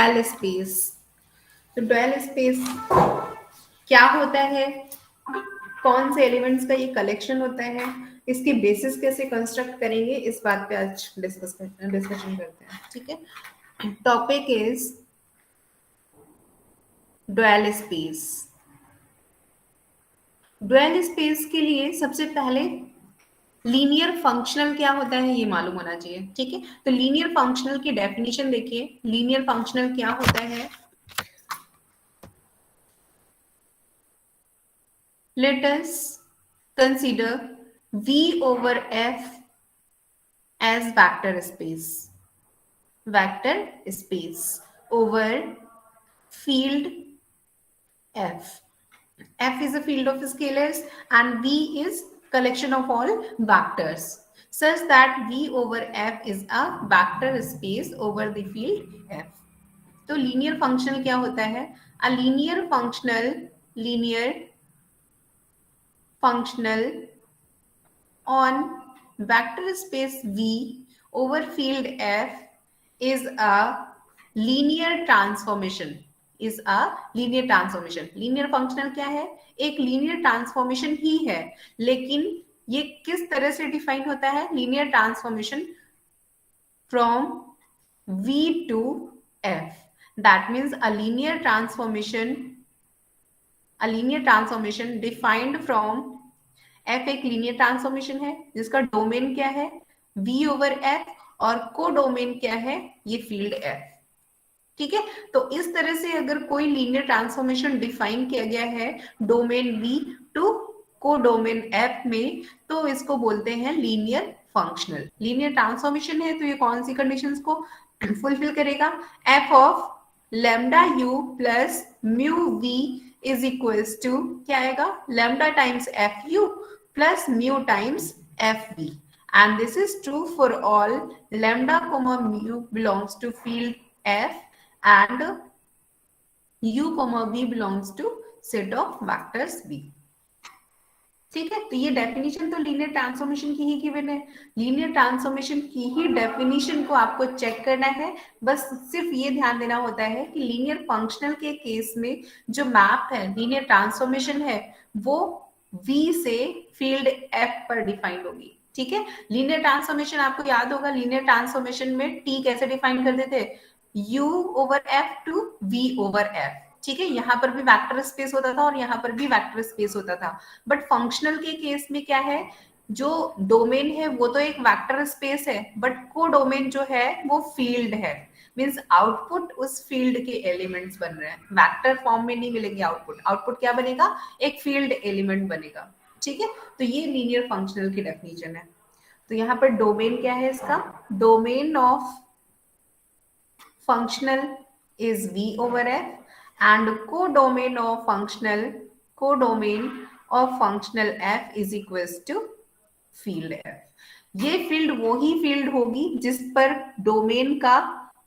Dual space. तो dual space क्या होता है, कौन से एलिमेंट्स का ये कलेक्शन होता है, इसकी बेसिस कैसे कंस्ट्रक्ट करेंगे, इस बात पे आज डिस्कशन करते हैं। ठीक है, topic is dual space. Dual space के लिए सबसे पहले लीनियर फंक्शनल क्या होता है ये मालूम होना चाहिए। ठीक है, तो लीनियर फंक्शनल की डेफिनेशन देखिए, लीनियर फंक्शनल क्या होता है। Let us consider V over F as vector space over field F. F is a field of scalars and V is collection of all vectors, such that V over F is a vector space over the field F. तो linear functional क्या होता है, a linear functional on vector space V over field F is a linear transformation. Linear functional क्या है, एक linear transformation ही है, लेकिन ये किस तरह से डिफाइन होता है, linear transformation from V to F. That means a linear transformation defined from F एक लीनियर ट्रांसफॉर्मेशन है जिसका डोमेन क्या है V ओवर F और को डोमेन क्या है ये फील्ड F। ठीक है, तो इस तरह से अगर कोई लीनियर ट्रांसफॉर्मेशन डिफाइन किया गया है डोमेन V टू को डोमेन F में, तो इसको बोलते हैं लीनियर फंक्शनल। लीनियर ट्रांसफॉर्मेशन है तो ये कौन सी कंडीशंस को फुलफिल करेगा, f of lambda u plus mu v is equals to क्या आएगा, lambda times F U plus mu times F V, and this is true for all lambda comma mu belongs to field F and u comma v belongs to set of vectors V. ठीक है, तो ये definition तो linear transformation की ही given है, linear transformation की ही definition को आपको चेक करना है। बस सिर्फ ये ध्यान देना होता है कि लीनियर फंक्शनल के केस में जो मैप है लीनियर ट्रांसफॉर्मेशन है वो V से फील्ड F पर डिफाइंड होगी। ठीक है, लीनियर ट्रांसफॉर्मेशन आपको याद होगा, लीनियर ट्रांसफॉर्मेशन में T कैसे डिफाइन करते थे, U over F to V over F। ठीक है, यहाँ पर भी वेक्टर स्पेस होता था और यहाँ पर भी वेक्टर स्पेस होता था, बट फंक्शनल के केस में क्या है, जो डोमेन है वो तो एक वेक्टर स्पेस है, बट को डोमेन जो है वो फील्ड है, मींस आउटपुट उस फील्ड के एलिमेंट्स बन रहे हैं, वेक्टर फॉर्म में नहीं मिलेंगे आउटपुट क्या बनेगा, एक फील्ड एलिमेंट बनेगा। ठीक है, तो ये लीनियर फंक्शनल की डेफिनेशन है। तो यहाँ पर डोमेन क्या है इसका, domain of functional is V over F and codomain of functional F is equals to field F. ये फील्ड वो ही फील्ड होगी जिस पर डोमेन का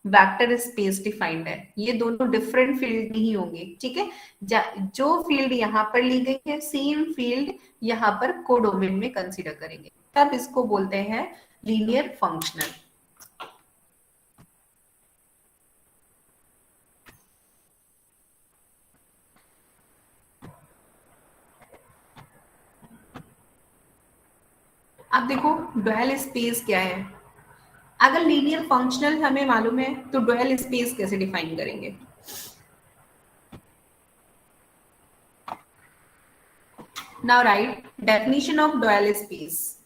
वेक्टर स्पेस डिफाइंड है, ये दोनों डिफरेंट फील्ड नहीं होंगे। ठीक है, जो फील्ड यहाँ पर ली गई है सेम फील्ड यहाँ पर कोडोमेन में कंसीडर करेंगे, तब इसको बोलते हैं लीनियर फंक्शनल। अब देखो डुअल स्पेस क्या है, अगर लीनियर फंक्शनल हमें मालूम है तो डुअल स्पेस कैसे डिफाइन करेंगे। Now right definition of dual space.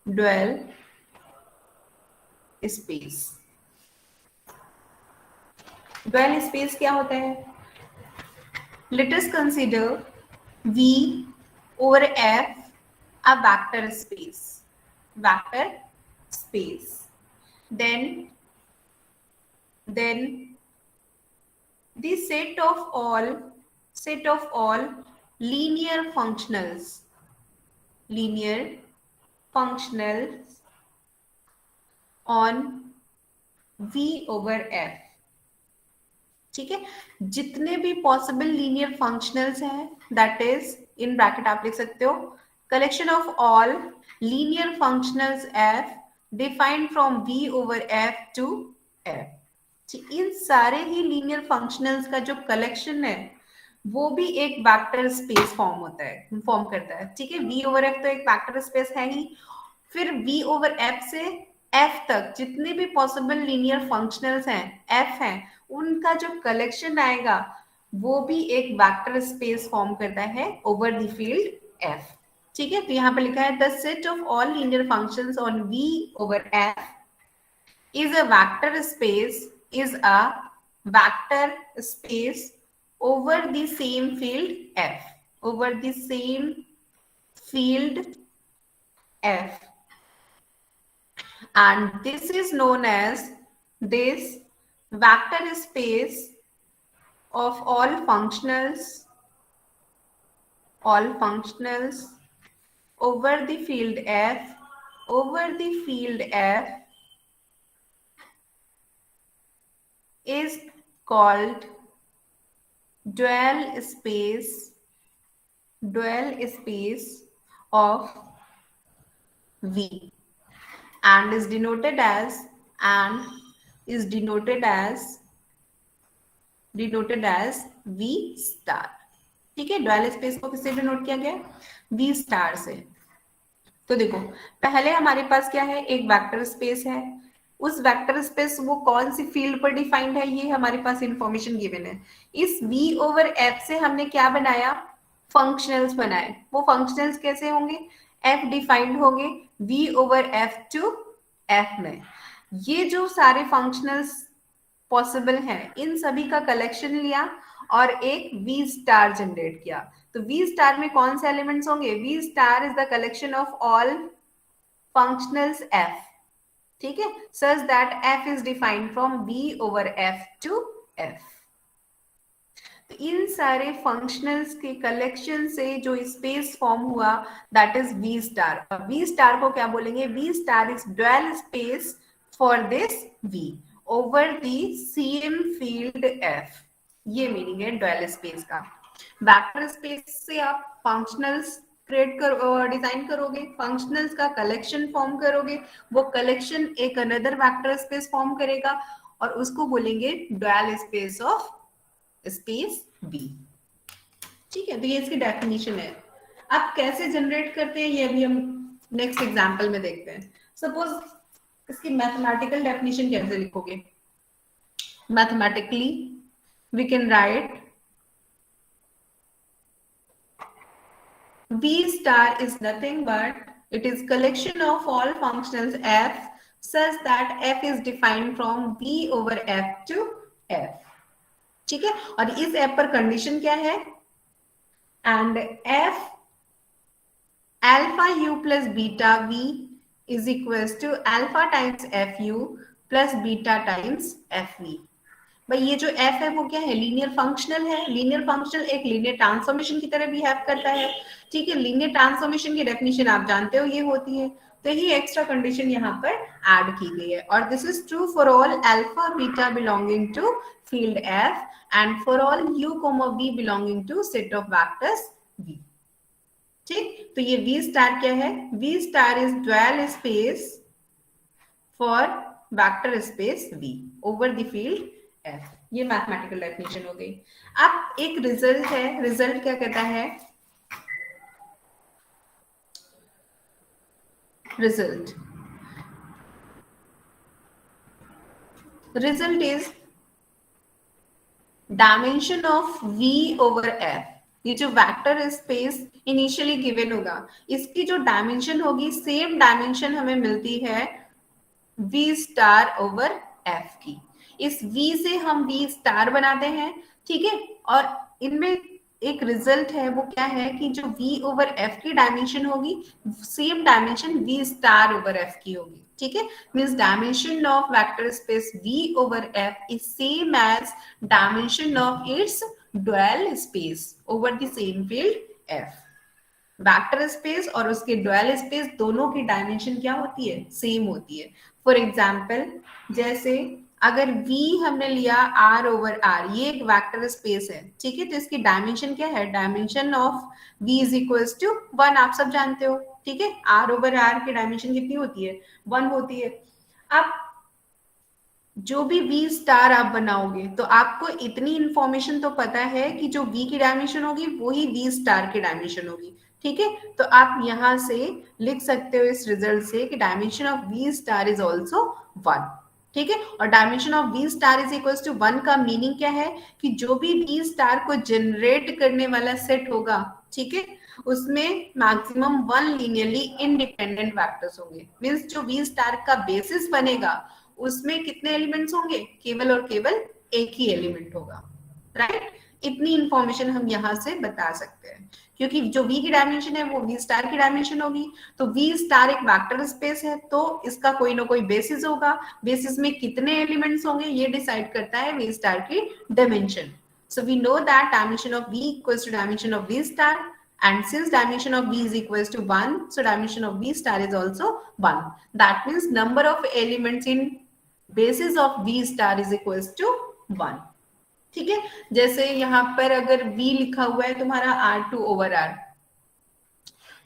Dual space, dual space क्या होता है, let us consider V over F a vector space, then the set of all linear functionals on V over F। ठीक है, जितने भी possible linear functionals हैं that is in bracket आप लिख सकते हो collection of all linear functionals F defined from V over F to F। इन सारे ही लीनियर फंक्शनल्स का जो कलेक्शन है वो भी एक वेक्टर स्पेस फॉर्म करता है। ठीक है, V over F तो एक वेक्टर स्पेस है ही, फिर V over F से F तक जितने भी पॉसिबल लीनियर फंक्शनल्स हैं F हैं, उनका जो कलेक्शन आएगा वो भी एक वेक्टर स्पेस फॉर्म करता है ओवर द फील्ड F। ठीक है, तो यहाँ पर लिखा है the set of all linear functions on V over F is a vector space over the same field F, over the same field F, and this is known as this vector space of all functionals over the field F is called dual space of V and is denoted as V star। ठीक है, dual space को किससे denote किया गया? V star से। तो देखो, पहले हमारे पास क्या है, एक वेक्टर स्पेस है। उस वेक्टर स्पेस वो कौन सी फील्ड पर डिफाइंड है, ये हमारे पास इंफॉर्मेशन गिवन है। इस V over F से हमने क्या बनाया, फंक्शनल्स बनाए। वो फंक्शनल्स कैसे होंगे, F डिफाइंड होंगे V over F to F में। ये जो सारे फंक्शनल्स पॉसिबल हैं, इन सभी का कलेक्शन लिया और एक V स्टार जनरेट किया। तो V स्टार में कौन से एलिमेंट्स होंगे, V star is the collection of all functionals F। ठीक है, such that F is defined from V over F to F। तो इन सारे फंक्शनल्स के कलेक्शन से जो स्पेस फॉर्म हुआ दैट इज V स्टार। और V स्टार को क्या बोलेंगे, V star is dual space for this V over the same field F। ये मीनिंग है डुअल स्पेस का। वेक्टर स्पेस से आप फंक्शनल्स डिजाइन करोगे, फंक्शनल्स का कलेक्शन फॉर्म करोगे, वो कलेक्शन एक अनदर वेक्टर स्पेस फॉर्म करेगा और उसको बोलेंगे dual space of space V। ठीक है, तो ये इसकी डेफिनेशन है। अब कैसे जनरेट करते हैं ये भी हम नेक्स्ट एग्जांपल में देखते हैं। सपोज इसकी मैथमेटिकल डेफिनेशन कैसे लिखोगे, mathematically we can write V star is nothing but it is collection of all functionals F such that F is defined from V over F to F। ठीक है, और इस F पर condition क्या है, and F alpha u plus beta V is equals to alpha times FU plus beta times FV। भाई ये जो F है वो क्या है, लीनियर फंक्शनल है। लीनियर फंक्शनल एक लीनियर ट्रांसफॉर्मेशन की तरह बिहेव करता है। ठीक है, लीनियर ट्रांसफॉर्मेशन की डेफिनेशन आप जानते हो ये होती है। तो ये एक्स्ट्रा कंडीशन यहाँ पर ऐड की गई है। और this is true for all alpha beta belonging to field F and for all u, v belonging to set of vectors V। ठीक, तो ये V स्टार क्या है, V star is dual space for vector space V over the field F। ये mathematical definition हो गई। अब एक रिजल्ट है, रिजल्ट क्या कहता है, result is dimension of V over F। ये जो वेक्टर स्पेस इनिशियली गिवन होगा, इसकी जो डायमेंशन होगी सेम डायमेंशन हमें मिलती है V स्टार ओवर F की। इस V से हम V स्टार बनाते हैं। ठीक है, और इनमें एक रिजल्ट है, वो क्या है कि जो V ओवर F की डायमेंशन होगी same dimension V star over F की होगी। ठीक है, means dimension of vector space V over F is same as dimension of its dual space over the same field F। Vector space और उसके dual space दोनों की dimension क्या होती है, सेम होती है। फॉर एग्जाम्पल, जैसे अगर V हमने लिया R ओवर R, ये एक वेक्टर स्पेस है। ठीक है, तो इसकी डायमेंशन क्या है, dimension of V is equals to 1, आप सब जानते हो। ठीक है, r ओवर r की डायमेंशन कितनी होती है, 1 होती है। अब जो भी v स्टार आप बनाओगे तो आपको इतनी इंफॉर्मेशन तो पता है कि जो v की डायमेंशन होगी वो ही v स्टार की डायमेंशन होगी। ठीक है, तो आप यहां से लिख सकते हो इस रिजल्ट से कि dimension of v star is also 1। ठीक है, और dimension of v star is equal to 1 का मीनिंग क्या है कि जो भी v स्टार को जनरेट करने वाला सेट होगा, ठीक है, उसमें मैक्सिमम 1 लीनियरली इंडिपेंडेंट वेक्टर्स होंगे। मींस जो v स्टार का बेसिस बनेगा उसमें कितने एलिमेंट्स होंगे, केवल और केवल एक ही एलिमेंट होगा। राइट, इतनी इंफॉर्मेशन हम यहां से बता सकते हैं, क्योंकि जो v की डायमेंशन है वो v स्टार की डायमेंशन होगी। तो v स्टार एक वेक्टर स्पेस है तो इसका कोई ना कोई बेसिस होगा, बेसिस में कितने एलिमेंट्स होंगे ये डिसाइड करता है v स्टार की dimension. So we know that dimension of v equals to dimension of v star, and since dimension of v is equals to 1, so dimension of v star is also 1. That means number of elements in basis of v star is equals to 1. ठीक है, जैसे यहाँ पर अगर v लिखा हुआ है तुम्हारा r2 ओवर r,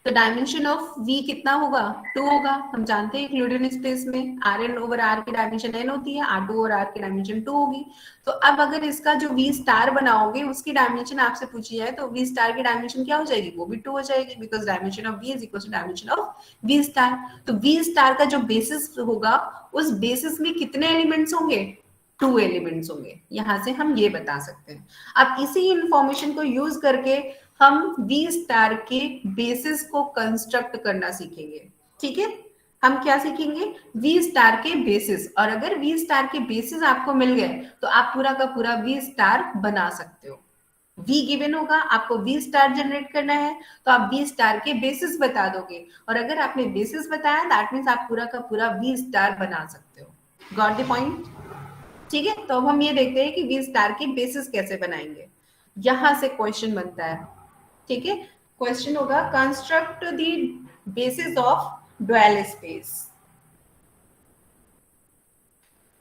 तो डायमेंशन ऑफ v कितना होगा, 2 होगा। हम जानते हैं यूक्लिडियन स्पेस में rn ओवर r की डायमेंशन n होती है, r2 ओवर r की डायमेंशन 2 होगी। तो अब अगर इसका जो v स्टार बनाओगे उसकी डायमेंशन आपसे पूछी जाए तो v स्टार की डायमेंशन क्या हो जाएगी, वो भी 2 हो जाएगी, because dimension of v is equal to dimension of v star. तो v स्टार का जो बेसिस होगा उस बेसिस में कितने एलिमेंट्स होंगे, 2 एलिमेंट्स होंगे। यहां से हम ये बता सकते हैं। अब इसी इंफॉर्मेशन को यूज करके हम v स्टार के बेसिस को कंस्ट्रक्ट करना सीखेंगे। ठीक है, हम क्या सीखेंगे, v स्टार के बेसिस, और अगर v स्टार के बेसिस आपको मिल गए तो आप पूरा का पूरा v स्टार बना सकते हो। v गिवन होगा, आपको v स्टार जनरेट करना है तो आप v स्टार के बेसिस बता दोगे, और अगर आपने बेसिस बताया दैट मीन्स आप पूरा का पूरा v स्टार बना सकते हो। Got the point? ठीक है, तो अब हम ये देखते हैं कि v स्टार के बेसिस कैसे बनाएंगे। यहां से क्वेश्चन बनता है। ठीक है, क्वेश्चन होगा construct the basis of dual space.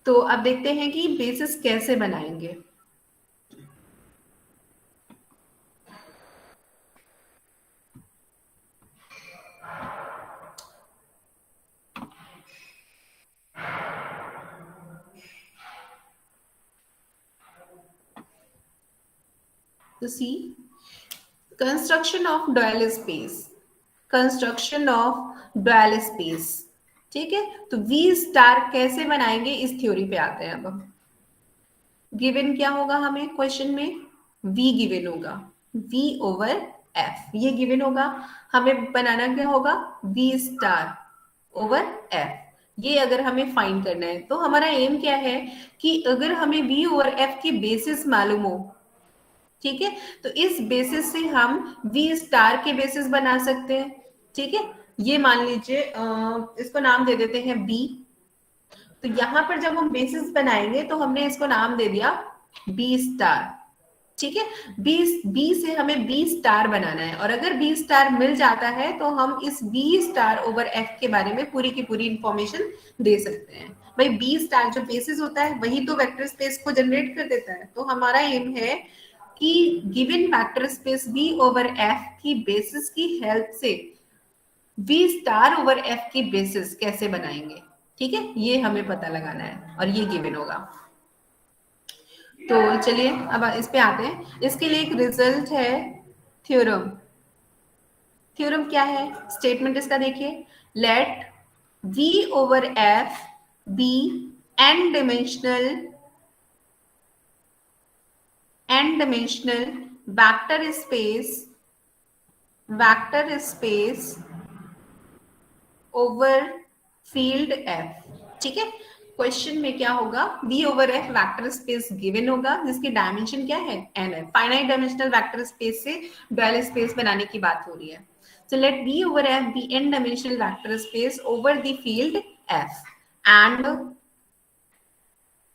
तो अब देखते हैं कि बेसिस कैसे बनाएंगे। तो see construction of dual space, construction of dual space. ठीक है, तो v स्टार कैसे बनाएंगे इस थ्योरी पे आते हैं। अब गिवन क्या होगा हमें क्वेश्चन में, v गिवन होगा, v ओवर f ये गिवन होगा। हमें बनाना क्या होगा, v स्टार ओवर f। ये अगर हमें फाइंड करना है तो हमारा एम क्या है कि अगर हमें v ओवर f की बेसिस मालूम हो, ठीक है, तो इस बेसिस से हम v स्टार के बेसिस बना सकते हैं। ठीक है, ये मान लीजिए इसको नाम दे देते हैं b। तो यहां पर जब हम बेसिस बनाएंगे तो हमने इसको नाम दे दिया b स्टार। ठीक है, b से हमें b स्टार बनाना है, और अगर b स्टार मिल जाता है तो हम इस b स्टार ओवर f के बारे में पूरी की पूरी इंफॉर्मेशन दे सकते हैं। भाई b स्टार जो बेसिस होता है वही तो वेक्टर स्पेस को जनरेट कर देता है। तो हमारा एम है कि given vector space v over f की बेसिस की हेल्प से v स्टार ओवर f की बेसिस कैसे बनाएंगे। ठीक है, ये हमें पता लगाना है और ये गिवन होगा। तो चलिए अब इस पे आते हैं। इसके लिए एक रिजल्ट है थ्योरम। थ्योरम क्या है, स्टेटमेंट इसका देखिए, let v over f be n dimensional vector space over field f। ठीक है, क्वेश्चन में क्या होगा, v over f vector space given होगा जिसकी डायमेंशन क्या है, n है। फाइनाइट डायमेंशनल वेक्टर स्पेस से ड्यूअल स्पेस बनाने की बात हो रही है। So let v over f be n dimensional vector space over the field f, and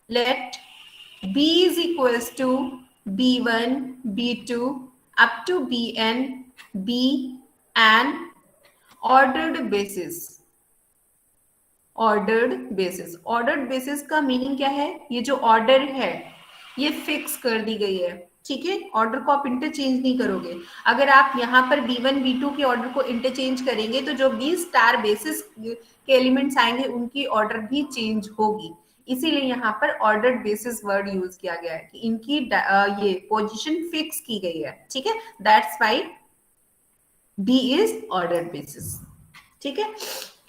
let b is equals to b1 b2 up to bn be an ordered basis। Ordered basis, ordered basis का meaning क्या है, ये जो order है ये fix कर दी गई है। ठीक है, ऑर्डर को आप इंटरचेंज नहीं करोगे। अगर आप यहाँ पर B1 B2 के ऑर्डर को इंटरचेंज करेंगे तो जो B स्टार बेसिस के एलिमेंट्स आएंगे उनकी ऑर्डर भी चेंज होगी। इसीलिए यहाँ पर ऑर्डर्ड बेसिस वर्ड यूज किया गया है कि इनकी ये पोजीशन फिक्स की गई है। ठीक है, that's why B is ordered basis. ठीक है,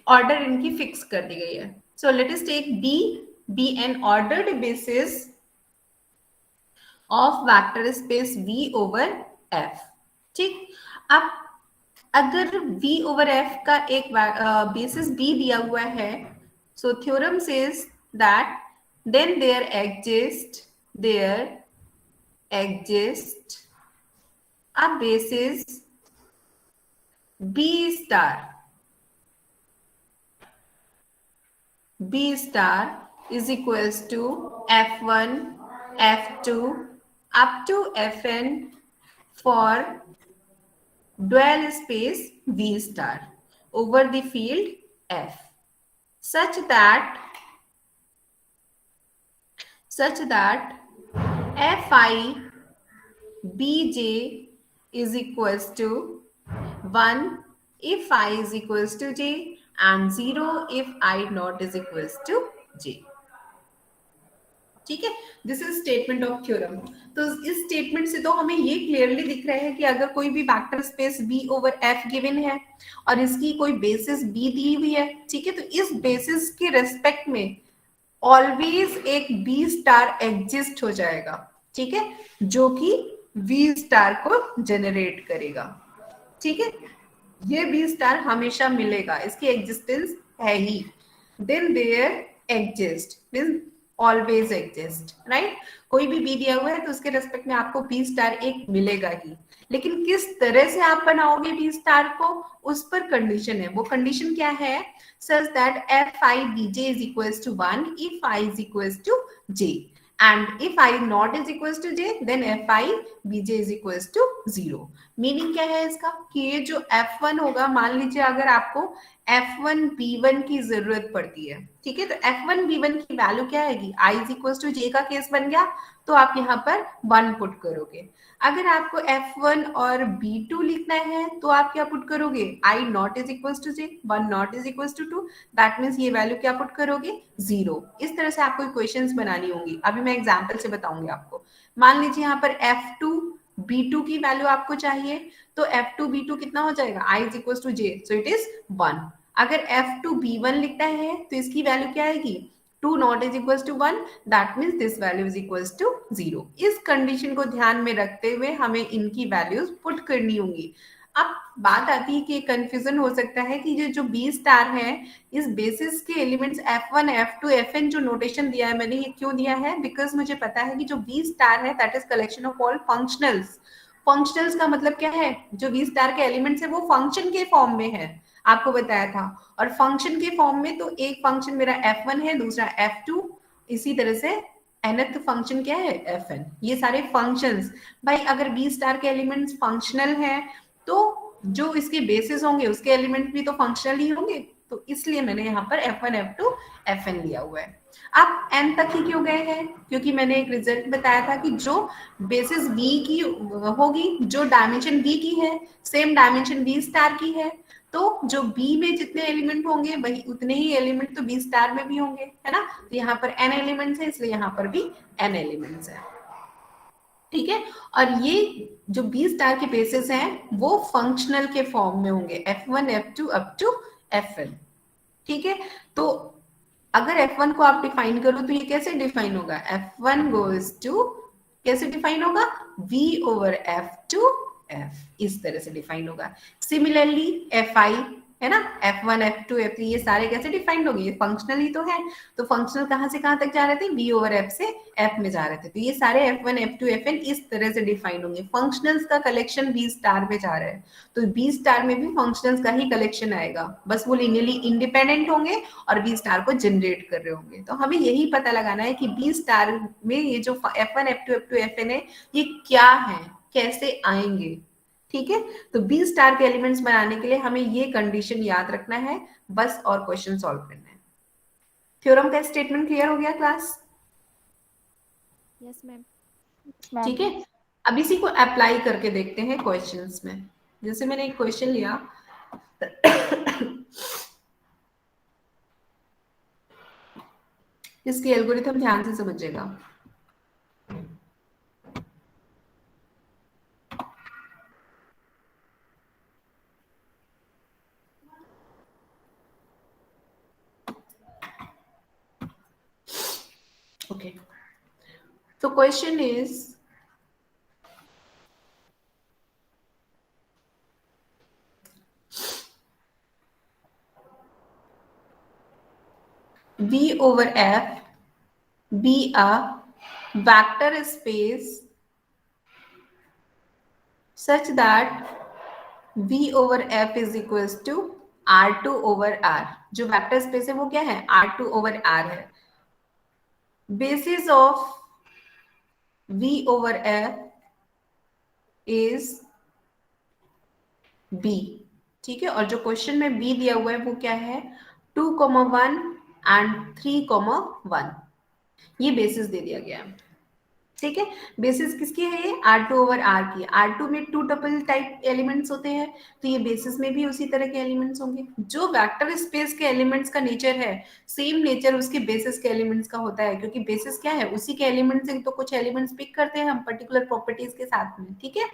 ऑर्डर इनकी फिक्स कर दी गई है। So let us take B an ordered basis of vector space V over F। ठीक, अब अगर V ओवर F का एक बेसिस B दिया हुआ है, so theorem says that then there exist a basis B star is equals to F1 F2 up to Fn for dual space V star over the field F such that Fi Bj is equals to 1 if I is equals to J and 0 if I not is equals to J। ठीक है, this is statement of theorem. तो इस statement से तो हमें ये clearly दिख रहा है कि अगर कोई भी vector space B over F given है और इसकी कोई बेसिस B दी हुई है, ठीक है, तो इस बेसिस के रेस्पेक्ट में ऑलवेज एक B स्टार एग्जिस्ट हो जाएगा। ठीक है, जो कि V स्टार को जनरेट करेगा। ठीक है, ये B स्टार हमेशा मिलेगा, इसकी एग्जिस्टेंस है ही। Then there exist means always exist, right. कोई भी B दिया हुआ है तो उसके रेस्पेक्ट में आपको B स्टार एक मिलेगा ही, लेकिन किस तरह से आप बनाओगे B स्टार को, उस पर कंडीशन है। वो कंडीशन क्या है? Such that Fi Bj is equals to 1 if I is equals to J and if I not is equals to J then Fi Bj is equals to 0। Meaning क्या है इसका कि ये जो F1 होगा, मान लीजिए अगर आपको F1 B1 की जरूरत पड़ती है, ठीक है, तो F1 B1 की वैल्यू क्या आएगी? I is equals to J का केस बन गया तो आप यहाँ पर 1 पुट करोगे। अगर आपको F1 और B2 लिखना है तो आप क्या पुट करोगे? I not is equals to J, 1 not is equals to 2, that means ये वैल्यू क्या पुट करोगे? 0। इस तरह से आपको इक्वेशंस बनानी होंगी। अभी मैं एग्जांपल से बताऊंगी आपको। मान लीजिए यहाँ पर F2 B2 की वैल्यू आपको चाहिए, तो F2 B2 कितना हो जाएगा? I is equals to J, so it is 1। अगर F2 B1 लिखना है तो इसकी वैल्यू क्या आएगी? 2 not is equals to 1, that means this value is equals to 0। इस कंडीशन को ध्यान में रखते हुए हमें इनकी वैल्यूज पुट करनी होंगी। अब बात आती है कि कंफ्यूजन हो सकता है कि ये जो B स्टार है, इस बेसिस के एलिमेंट्स F1 F2 Fn जो नोटेशन दिया है मैंने, ये क्यों दिया है? बिकॉज मुझे पता है कि जो B स्टार है that is collection of all functionals. Functionals का मतलब क्या है? जो B स्टार के एलिमेंट्स है वो फंक्शन के फॉर्म में है, आपको बताया था। और फंक्शन के फॉर्म में तो एक फंक्शन मेरा F1 है, दूसरा F2, इसी तरह से nth फंक्शन क्या है? Fn। ये सारे फंक्शंस। भाई अगर B स्टार के एलिमेंट्स फंक्शनल हैं तो जो इसके बेसिस होंगे उसके एलिमेंट भी तो फंक्शनल ही होंगे, तो इसलिए मैंने यहाँ पर F1 F2 Fn लिया हुआ है। आप n तक ही क्यों गए हैं? क्योंकि मैंने एक रिजल्ट बताया था कि जो बेसिस V की होगी, जो डायमेंशन V की है सेम डायमेंशन B स्टार की है, तो जो B में जितने एलिमेंट होंगे वही उतने ही एलिमेंट तो B स्टार में भी होंगे, है ना। तो यहाँ पर n एलिमेंट्स है इसलिए यहाँ पर भी n एलिमेंट्स है। ठीक है, और ये जो B स्टार के बेसिस हैं वो फंक्शनल के फॉर्म में होंगे, F1 F2 up to Fn। ठीक है, तो अगर F1 को आप डिफाइन करो तो ये कैसे डिफाइन होगा? F1 गोज टू, कैसे डिफाइन होगा? V ओवर F2 F, इस तरह से डिफाइन होगा। सिमिलरली Fi है ना, F1 F2 F3 ये सारे कैसे डिफाइंड होंगे? ये फंक्शनल ही तो है। तो फंक्शनल कहां से कहां तक जा रहे थे? V ओवर F से F में जा रहे थे। तो ये सारे F1 F2 Fn इस तरह से डिफाइंड होंगे। फंक्शनल्स का कलेक्शन B स्टार में जा रहा है, तो B स्टार में भी फंक्शनल्स का ही कलेक्शन आएगा, बस वो लिनियरली इंडिपेंडेंट होंगे और B स्टार को जनरेट कर रहे होंगे। तो हमें यही पता लगाना है कि B स्टार में ये जो F1 F2 F2 Fn है ये क्या है, कैसे आएंगे। ठीक है, तो B स्टार के एलिमेंट्स बनाने के लिए हमें ये कंडीशन याद रखना है बस, और क्वेश्चन सॉल्व करना है। थ्योरम का स्टेटमेंट क्लियर हो गया क्लास? Yes ma'am. ठीक है, अब इसी को अप्लाई करके देखते हैं क्वेश्चंस में। जैसे मैंने एक क्वेश्चन लिया, इसकी एल्गोरिथम ध्यान से समझिएगा। ओके, तो question is V over F be a vector space such that V over F is equals to R2 over R। जो वेक्टर स्पेस है वो क्या है? R2 over R है। Basis of V over F is B, ठीक है। और जो क्वेश्चन में B दिया हुआ है वो क्या है? 2,1 एंड 3,1, ये बेसिस दे दिया गया है, ठीक है। बेसिस किसकी है? ये R2 ओवर R की। R2 में 2 टपल टाइप एलिमेंट्स होते हैं, तो ये बेसिस में भी उसी तरह के एलिमेंट्स होंगे। जो वेक्टर स्पेस के एलिमेंट्स का नेचर है, सेम नेचर उसके बेसिस के एलिमेंट्स का होता है, क्योंकि बेसिस क्या है? उसी के एलिमेंट्स से तो कुछ एलिमेंट्स पिक करते हैं हम पर्टिकुलर प्रॉपर्टीज के साथ में, ठीक है।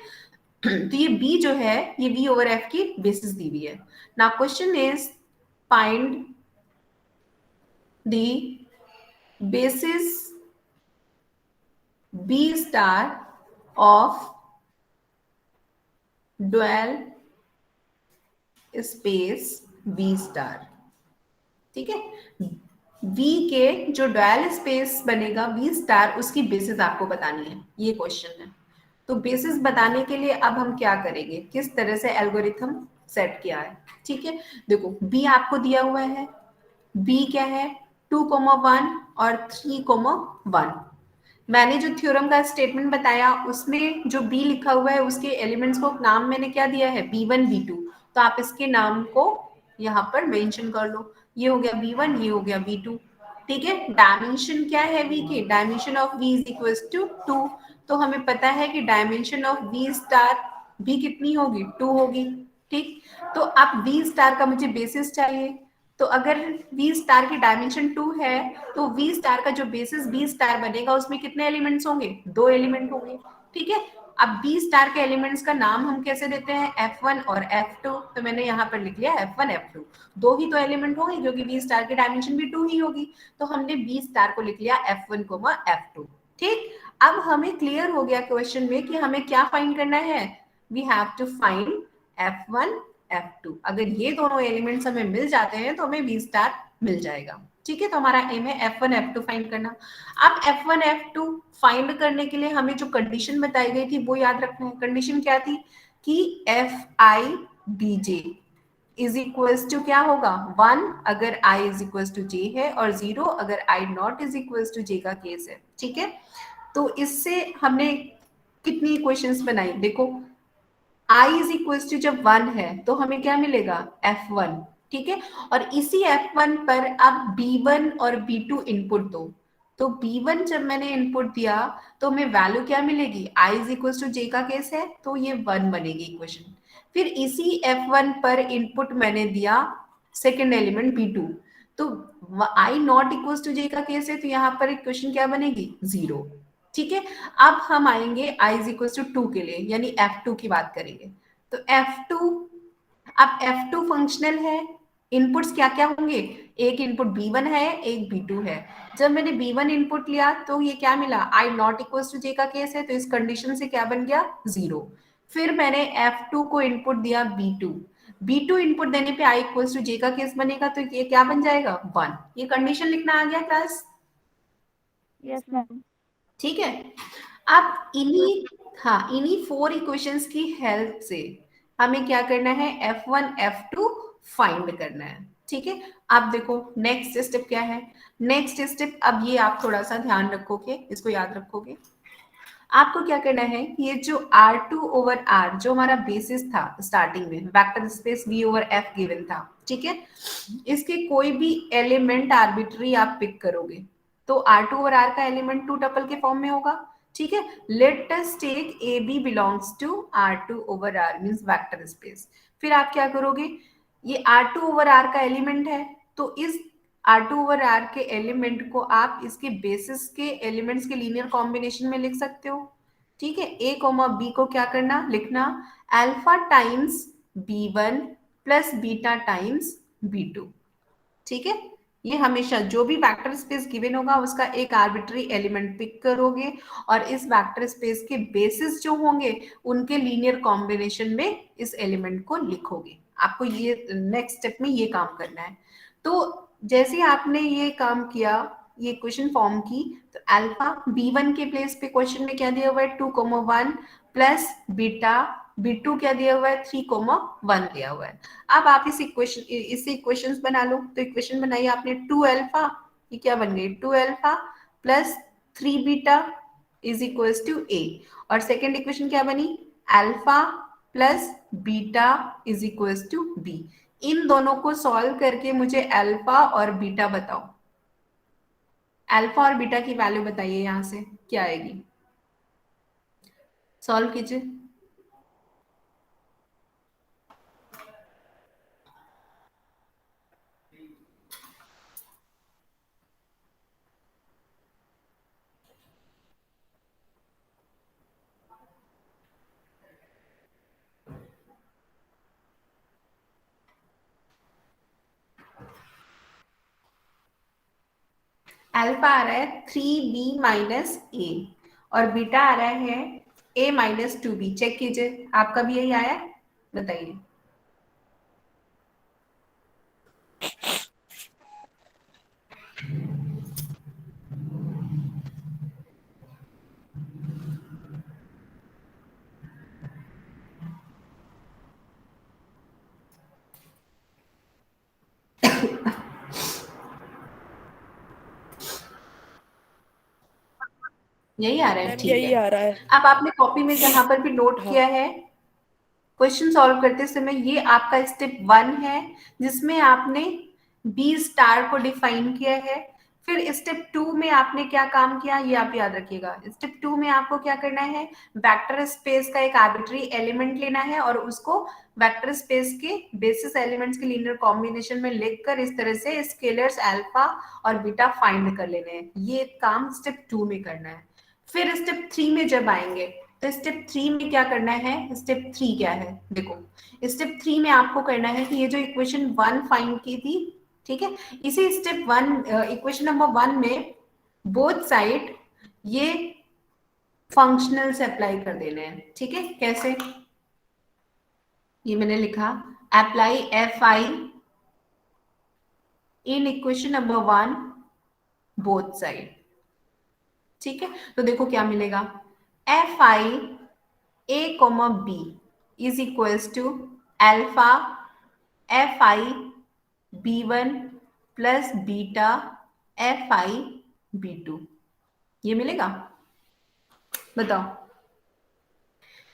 तो ये B जो है, ये V ओवर F की बेसिस दी हुई है। Now question is find the basis B star of dual space V star, ठीक है। V के जो डुअल स्पेस बनेगा V स्टार, उसकी बेसिस आपको बतानी है, ये क्वेश्चन है। तो बेसिस बताने के लिए अब हम क्या करेंगे, किस तरह से एल्गोरिथम सेट किया है, ठीक है। देखो B आपको दिया हुआ है, B क्या है? 2,1 और 3,1। मैंने जो थ्योरम का स्टेटमेंट बताया उसमें जो बी लिखा हुआ है उसके एलिमेंट्स को नाम मैंने क्या दिया है? B1 B2। तो आप इसके नाम को यहाँ पर मेंशन कर लो। ये हो गया B1, ये हो गया B2, ठीक है। डायमेंशन क्या है V के? Dimension of V is equal to 2। तो हमें पता है कि डायमेंशन ऑफ V स्टार भी कितनी होगी? 2 होगी, ठीक। तो अब V स्टार का मुझे बेसिस चाहिए, तो अगर V स्टार की डायमेंशन 2 है, तो V स्टार का जो बेसिस B स्टार बनेगा उसमें कितने एलिमेंट्स होंगे? 2 एलिमेंट होंगे, ठीक है। अब B स्टार के एलिमेंट्स का नाम हम कैसे देते हैं? F1 और F2। तो मैंने यहाँ पर लिख लिया F1 F2। दो ही तो एलिमेंट होंगे क्योंकि B स्टार की डायमेंशन भी 2 ही होगी, तो हमने B स्टार को लिख लिया F1, F2, ठीक। अब हमें क्लियर हो गया क्वेश्चन में कि हमें क्या फाइंड करना है। We have to find F1 F2। अगर ये दोनों एलिमेंट्स हमें मिल जाते हैं तो हमें B स्टार मिल जाएगा, ठीक है। तो हमारा एम है F1 F2 फाइंड करना। अब F1 F2 फाइंड करने के लिए हमें जो कंडीशन बताई गई थी वो याद रखना है। कंडीशन क्या थी? कि Fi Bj is equals to क्या होगा? 1 अगर I is equals to J है, और 0 अगर I not is equals to J का केस है, ठीक है। तो इससे हमने कितनी इक्वेशंस बनाई? देखो I इज इक्वल टू जब 1 है तो हमें क्या मिलेगा? F1, ठीक है। और इसी F1 पर अब B1 और B2 इनपुट दो। तो B1 जब मैंने इनपुट दिया तो हमें वैल्यू क्या मिलेगी? I is equal to J का केस है तो ये 1 बनेगी इक्वेशन। फिर इसी F1 पर इनपुट मैंने दिया सेकेंड एलिमेंट B2, तो I not equal to J का केस है तो यहाँ पर इक्वेशन क्या बनेगी? 0, ठीक है। अब हम आएंगे I इज इक्वल टू 2 के लिए, यानी F2 की बात करेंगे। तो F2, अब F2 फंक्शनल है, इनपुट्स क्या क्या होंगे? एक इनपुट B1 है, एक B2 है। जब मैंने B1 इनपुट लिया तो ये क्या मिला? I not equal to J का केस है तो इस कंडीशन से क्या बन गया? 0। फिर मैंने F2 को इनपुट दिया B2, B2 इनपुट देने पे I इक्वल टू J का केस बनेगा तो ये क्या बन जाएगा? 1। ये कंडीशन लिखना आ गया क्लास? Yes ma'am. ठीक है। अब इन्हीं 4 इक्वेशंस की हेल्प से हमें क्या करना है? F1 F2 फाइंड करना है, ठीक है। अब देखो नेक्स्ट स्टेप क्या है? नेक्स्ट स्टेप, अब ये आप थोड़ा सा ध्यान रखोगे, इसको याद रखोगे। आपको क्या करना है? ये जो R2 ओवर R जो हमारा बेसिस था स्टार्टिंग में, vector space V over F given था, ठीक है। इसके कोई भी एलिमेंट आर्बिट्री आप पिक करोगे तो R2 ओवर R का एलिमेंट 2 टपल के फॉर्म में होगा, ठीक है, let us take A B belongs to R2 over R means vector space. फिर आप क्या करोगे, ये R2 ओवर R का एलिमेंट है, तो इस R2 ओवर R के एलिमेंट को आप इसके बेसिस के एलिमेंट्स के लीनियर कॉम्बिनेशन में लिख सकते हो। ठीक है, ए कोमा बी को क्या करना, लिखना alpha times B1 plus beta times B2। ठीक है, ये हमेशा जो भी वेक्टर स्पेस गिवन होगा उसका एक आर्बिट्री एलिमेंट पिक करोगे और इस वेक्टर स्पेस के बेसिस जो होंगे उनके लीनियर कॉम्बिनेशन में इस एलिमेंट को लिखोगे। आपको ये नेक्स्ट स्टेप में ये काम करना है। तो जैसे ही आपने ये काम किया, ये इक्वेशन फॉर्म की, तो अल्फा B1 के प्लेस पे क्वेश्चन में क्या दिया हुआ है 2,1 प्लस बीटा B2 क्या दिया हुआ है 3,1 दिया हुआ है। अब आप इस इक्वेशंस बना लो। तो इक्वेशन बनाई आपने 2 अल्फा, ये क्या बन गई 2 alpha plus 3 beta is equals to A. और सेकेंड इक्वेशन क्या बनी, alpha plus beta is equals to B. इन दोनों को सॉल्व करके मुझे अल्फा और बीटा बताओ। अल्फा और बीटा की वैल्यू बताइए, यहां से क्या आएगी, सॉल्व कीजिए। अल्फा आ रहा है 3b माइनस ए और बीटा आ रहा है a माइनस 2b। चेक कीजिए, आपका भी यही आया, बताइए। यही आ रहा है, मैम ठीक यही है। आ रहा है। अब आपने कॉपी में जहां पर भी नोट हाँ किया है, क्वेश्चन सॉल्व करते समय ये आपका स्टेप 1 है जिसमें आपने बी स्टार को डिफाइन किया है। फिर स्टेप 2 में आपने क्या काम किया ये आप याद रखिएगा। स्टेप 2 में आपको क्या करना है, वेक्टर स्पेस का एक आर्बिट्री एलिमेंट लेना है और उसको वेक्टर स्पेस के बेसिस एलिमेंट्स के लीनियर कॉम्बिनेशन में लिखकर इस तरह से स्केलर्स अल्फा और बीटा फाइंड कर लेने हैं। ये काम स्टेप 2 में करना है। फिर स्टेप 3 में जब आएंगे तो स्टेप 3 में क्या करना है, स्टेप 3 क्या है देखो, स्टेप 3 में आपको करना है कि ये जो इक्वेशन 1 फाइंड की थी, ठीक है, इसी स्टेप 1 इक्वेशन नंबर 1 में बोथ साइड ये फंक्शनल से अप्लाई कर देने हैं। ठीक है, कैसे, ये मैंने लिखा apply F I in equation number 1 both side. ठीक है, तो देखो क्या मिलेगा, F I a comma b is equals to alpha fi b1 plus beta fi b2। ये मिलेगा, बताओ।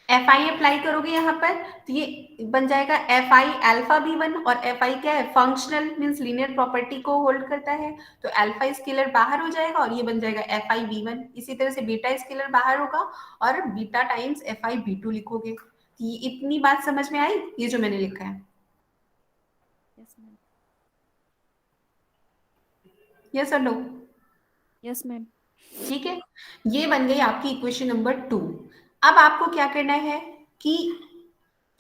fi अप्लाई करोगे यहाँ पर तो ये बन जाएगा fi अल्फा b1 और fi क्या है, फंक्शनल मींस लीनियर प्रॉपर्टी को होल्ड करता है, तो अल्फा स्केलर बाहर हो जाएगा और ये बन जाएगा fi b1। इसी तरह से बीटा स्केलर बाहर होगा और बीटा टाइम्स fi b2 लिखोगे। ये इतनी बात समझ में आई, ये जो मैंने लिखा है, यस मैम। यस और नो? Yes ma'am. ठीक है, ये बन गई आपकी इक्वेशन नंबर 2। अब आपको क्या करना है कि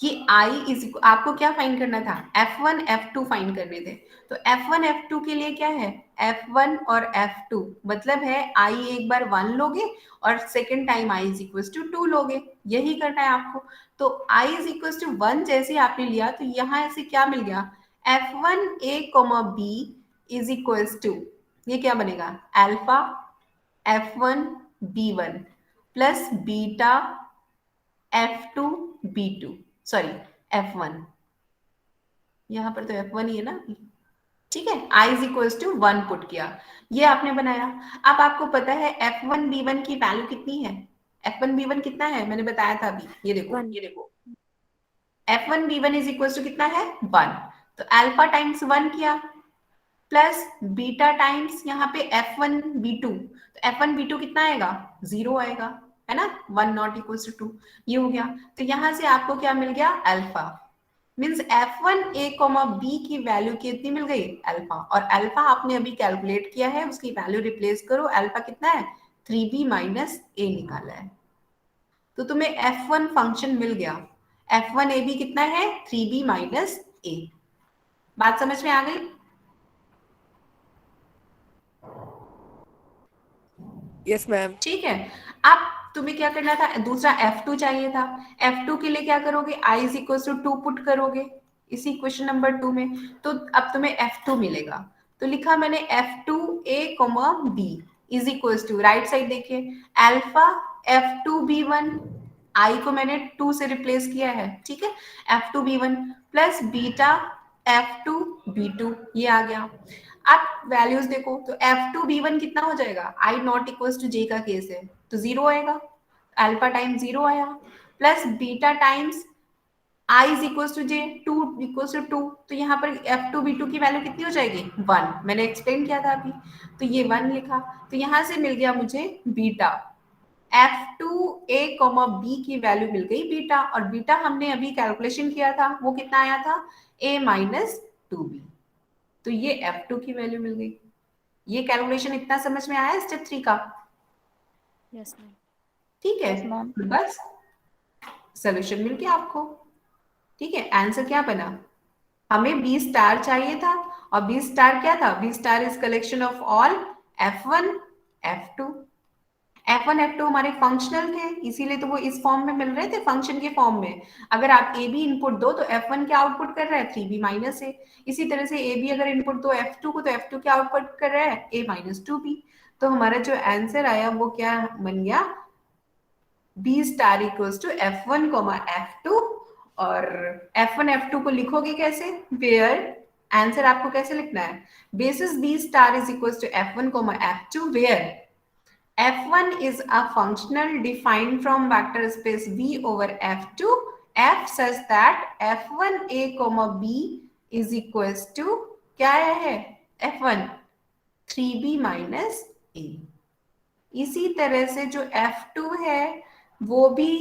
ये i इज आपको क्या फाइंड करना था, f1 f2 फाइंड करने थे। तो f1 f2 के लिए क्या है, f1 और f2 मतलब है i एक बार 1 लोगे और second time i is equal to 2 लोगे, यही करना है आपको। तो i इज इक्वल टू 1 जैसे ही आपने लिया तो यहाँ ऐसे क्या मिल गया, f1 a b is equal to, ये क्या बनेगा alpha f1 b1 plus beta f2 b2, sorry f1, यहाँ पर तो f1 ही है ना। ठीक है, i is equals to 1 put किया, ये आपने बनाया। अब आपको पता है f1 b1 की वैल्यू कितनी है, f1 b1 कितना है मैंने बताया था अभी, ये देखो 1। ये देखो f1 b1 is equals to कितना है 1। तो अल्फा टाइम्स 1 किया प्लस बीटा टाइम्स यहाँ पे f1 b2, तो f1 b2 कितना आएगा 0 आएगा। है ना, 1 नॉट इक्वल टू 2, ये हो गया। तो यहां से आपको क्या मिल गया, अल्फा, मीन्स F1A, B की वैल्यू कितनी मिल गई, अल्फा, और अल्फा आपने अभी कैलकुलेट किया है, उसकी वैल्यू रिप्लेस करो, अल्फा कितना है 3B माइनस A निकाला है, तो तुम्हें F1 फंक्शन मिल गया। F1AB कितना है 3B माइनस A। बात समझ में आ गई? Yes ma'am. ठीक है, अब तुम्हें क्या करना था, दूसरा F2 चाहिए था, F2 के लिए क्या करोगे, I is equal to 2 put करोगे इसी क्वेश्चन नंबर 2 में, तो अब तुम्हें F2 मिलेगा। तो लिखा मैंने F2A, B is equal to, right side देखिए, अल्फा F2B1, I को मैंने 2 से रिप्लेस किया है, ठीक है, F2B1 प्लस बीटा F2B2, ये आ गया। अब वैल्यूज देखो, तो F2B1 कितना हो जाएगा, I not equal to J का केस है तो 0 आएगा, अल्फा टाइम्स 0 आया, plus beta times I is equal to J, 2 equal to 2, तो यहाँ पर F2B2 की वैल्यू कितनी हो जाएगी, 1, मैंने एक्सप्लेन किया था अभी, तो ये 1 लिखा, तो यहाँ से मिल गया मुझे बीटा, F2A, B की वैल्यू मिल गई बीटा, और बीटा हमने अभी कैलकुलेशन किया था, वो कितना आया था, A माइनस 2B, तो ये F2 की वैल्यू मिल गई। ये कैलकुलेशन इतना समझ में आया स्टेप 3 का? Yes ma'am. ठीक है, Yes, ma'am. बस सोल्यूशन मिल गया आपको। ठीक है, आंसर क्या बना, हमें B स्टार चाहिए था, और B स्टार क्या था, B star is collection of all F1 F2, F1 F2 हमारे फंक्शनल थे, इसीलिए तो वो इस फॉर्म में मिल रहे थे, फंक्शन के फॉर्म में। अगर आप ए बी इनपुट दो तो F1 क्या आउटपुट कर रहा है 3B माइनस ए, इसी तरह से ए बी अगर इनपुट दो F2 को, तो F2 क्या आउटपुट कर रहा है A माइनस 2B, तो हमारा जो आंसर आया वो क्या बन गया, B star equals to F1 F2, और F1 F2 को लिखोगे कैसे, वेयर, आंसर आपको कैसे लिखना है, basis B star is equals to F1 F2 where F1 is a functional defined from vector space V over F2, F such that F1A, B is equals to क्या है F1 3B minus A। इसी तरह से जो F2 है वो भी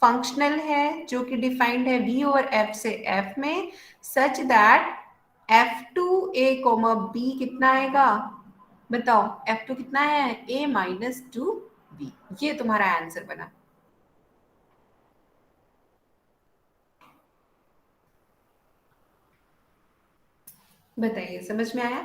functional है, जो कि डिफाइंड है V और F से F में, सच दैट F2A, B कितना आएगा, बताओ F2 कितना है, A माइनस 2B, ये तुम्हारा आंसर बना। बताइए समझ में आया?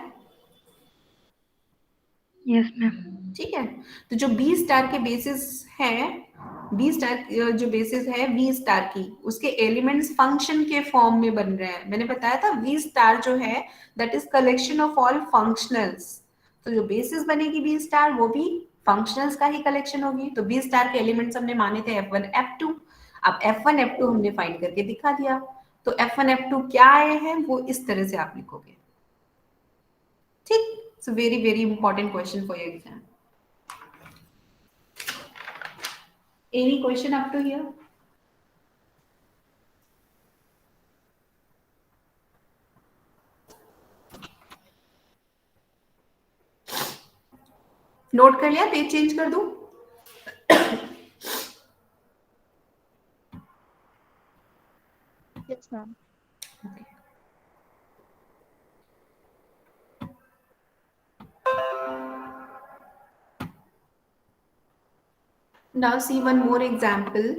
Yes ma'am. ठीक है, तो जो B स्टार के बेसिस हैं, B स्टार जो बेसिस है V स्टार की, उसके एलिमेंट्स फंक्शन के फॉर्म में बन रहे हैं। मैंने बताया था V स्टार जो है that is collection of all functionals, तो जो बेसिस बनेगी B स्टार वो भी फंक्शनल्स का ही कलेक्शन होगी। तो B स्टार के एलिमेंट्स हमने माने थे F1 F2, अब F1 F2 हमने फाइंड करके दिखा दिया, तो F1 F2 क्या आए हैं वो इस तरह से आप लिखोगे। ठीक, so very very important question for your exam. Any question up to here? Note कर लिया, पेज चेंज कर दूं? Yes, ma'am. Now see one more example.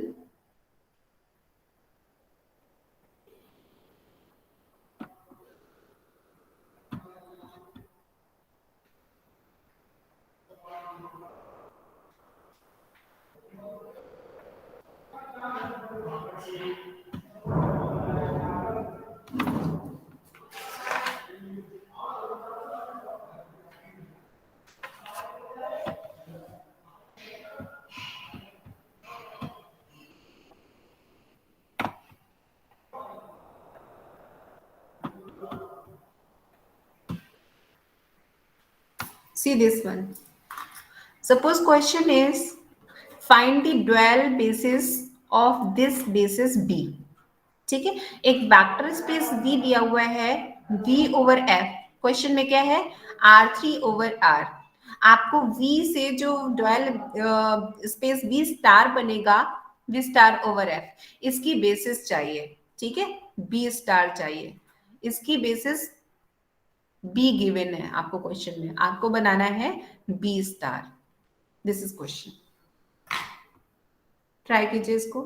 See this one. Suppose question is find the dual basis of this basis B. ठीक है, एक vector space V दिया हुआ है V ओवर F, क्वेश्चन में क्या है R3 ओवर R। आपको V से जो डुअल स्पेस V स्टार बनेगा, V स्टार ओवर F, इसकी बेसिस चाहिए, ठीक है, B स्टार चाहिए, इसकी बेसिस B गिवन है आपको क्वेश्चन में, आपको बनाना है B star. This is question, try कीजिए इसको।